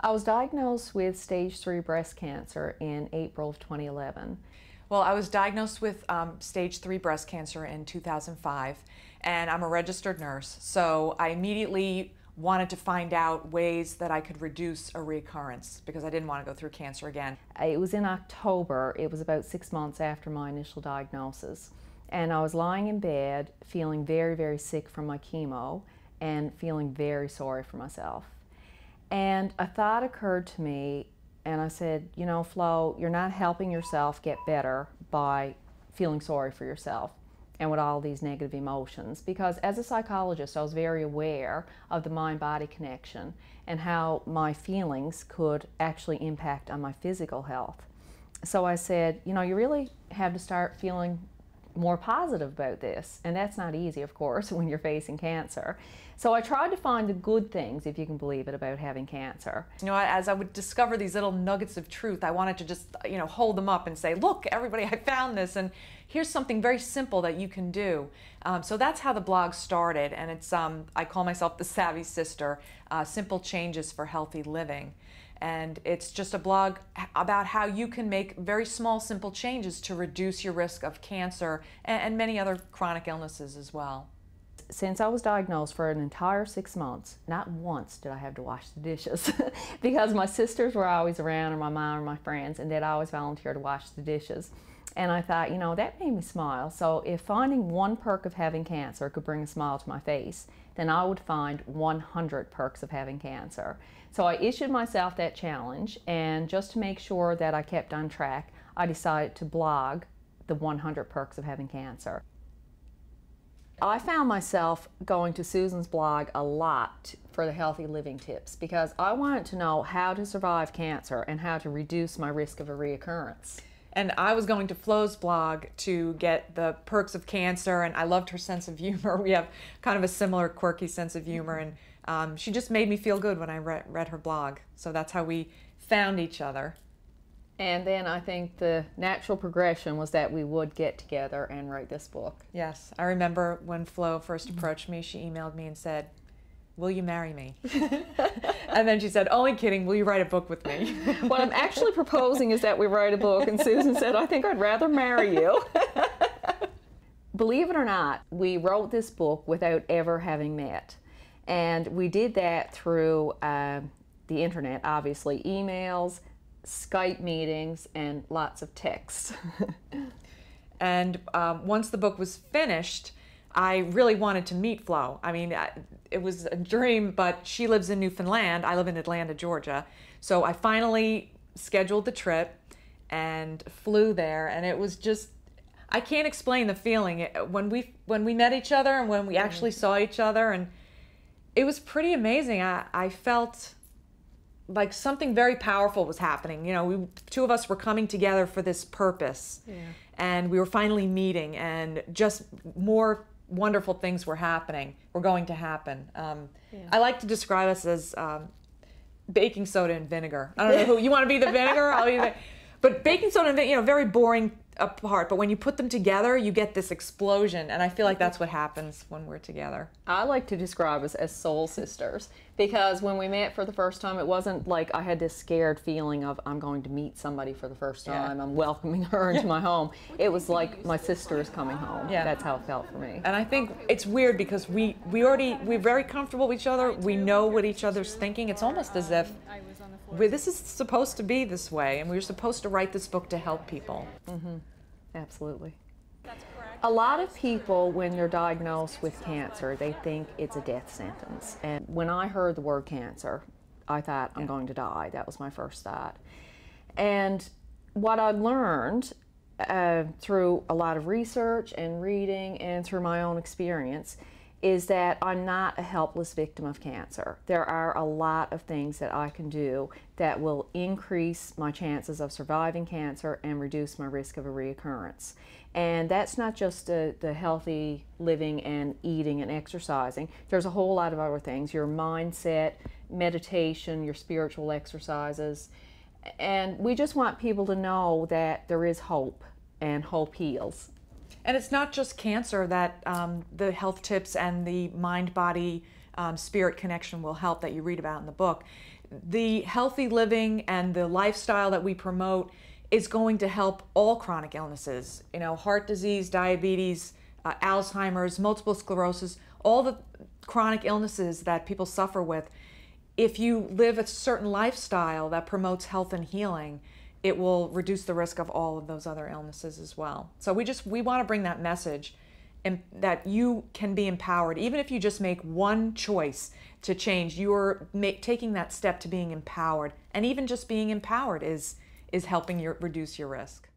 I was diagnosed with stage 3 breast cancer in April of 2011. Well, I was diagnosed with stage 3 breast cancer in 2005, and I'm a registered nurse, so I immediately wanted to find out ways that I could reduce a recurrence because I didn't want to go through cancer again. It was in October. It was about 6 months after my initial diagnosis, and I was lying in bed feeling very, very sick from my chemo and feeling very sorry for myself. And a thought occurred to me, and I said, you know, Flo, you're not helping yourself get better by feeling sorry for yourself and with all these negative emotions. Because as a psychologist, I was very aware of the mind-body connection and how my feelings could actually impact on my physical health. So I said, you know, you really have to start feeling more positive about this. And that's not easy, of course, when you're facing cancer. So I tried to find the good things, if you can believe it, about having cancer. You know, as I would discover these little nuggets of truth, I wanted to just, you know, hold them up and say, look, everybody, I found this, and here's something very simple that you can do. So that's how the blog started, and it's, I call myself the Savvy Sister, Simple Changes for Healthy Living. And it's just a blog about how you can make very small, simple changes to reduce your risk of cancer and many other chronic illnesses as well. Since I was diagnosed, for an entire 6 months, not once did I have to wash the dishes because my sisters were always around, or my mom or my friends, and they'd always volunteer to wash the dishes. And I thought, you know, that made me smile. So if finding one perk of having cancer could bring a smile to my face, then I would find 100 perks of having cancer. So I issued myself that challenge, and just to make sure that I kept on track, I decided to blog the 100 perks of having cancer. I found myself going to Susan's blog a lot for the healthy living tips because I wanted to know how to survive cancer and how to reduce my risk of a reoccurrence. And I was going to Flo's blog to get the perks of cancer, and I loved her sense of humor. We have kind of a similar quirky sense of humor, and she just made me feel good when I read her blog. So that's how we found each other. And then I think the natural progression was that we would get together and write this book. Yes, I remember when Flo first approached me, she emailed me and said, will you marry me? And then she said, only kidding, will you write a book with me? What I'm actually proposing is that we write a book, and Susan said, I think I'd rather marry you. Believe it or not, we wrote this book without ever having met. And we did that through the internet, obviously, emails, Skype meetings, and lots of texts. And once the book was finished, I really wanted to meet Flo. I mean, it was a dream, but she lives in Newfoundland. I live in Atlanta, Georgia. So I finally scheduled the trip and flew there, and it was just, I can't explain the feeling. When we met each other and when we actually saw each other, and it was pretty amazing. I felt like something very powerful was happening. You know, two of us were coming together for this purpose, and we were finally meeting, and just more wonderful things were going to happen. I like to describe us as baking soda and vinegar. I don't know who, you want to be the vinegar? I'll be the, but baking soda and vinegar, you know, very boring apart, but when you put them together, you get this explosion, and I feel like that's what happens when we're together. I like to describe us as soul sisters, because when we met for the first time, it wasn't like I had this scared feeling of I'm going to meet somebody for the first time, I'm welcoming her into my home. It was like my sister is coming home. That's how it felt for me. And I think it's weird because we're very comfortable with each other. We know what each other's thinking. It's almost as if this is supposed to be this way, and we're supposed to write this book to help people. Absolutely. A lot of people, when they're diagnosed with cancer, they think it's a death sentence. And when I heard the word cancer, I thought, I'm going to die. That was my first thought. And what I learned through a lot of research and reading and through my own experience is that I'm not a helpless victim of cancer. There are a lot of things that I can do that will increase my chances of surviving cancer and reduce my risk of a reoccurrence. And that's not just the healthy living and eating and exercising. There's a whole lot of other things, your mindset, meditation, your spiritual exercises. And we just want people to know that there is hope, and hope heals. And it's not just cancer that the health tips and the mind-body spirit connection will help that you read about in the book. the healthy living and the lifestyle that we promote is going to help all chronic illnesses, you know, heart disease, diabetes, Alzheimer's, multiple sclerosis, all the chronic illnesses that people suffer with. If you live a certain lifestyle that promotes health and healing, it will reduce the risk of all of those other illnesses as well. So we want to bring that message, and that you can be empowered. Even if you just make one choice to change, you're taking that step to being empowered. And even just being empowered is helping you reduce your risk.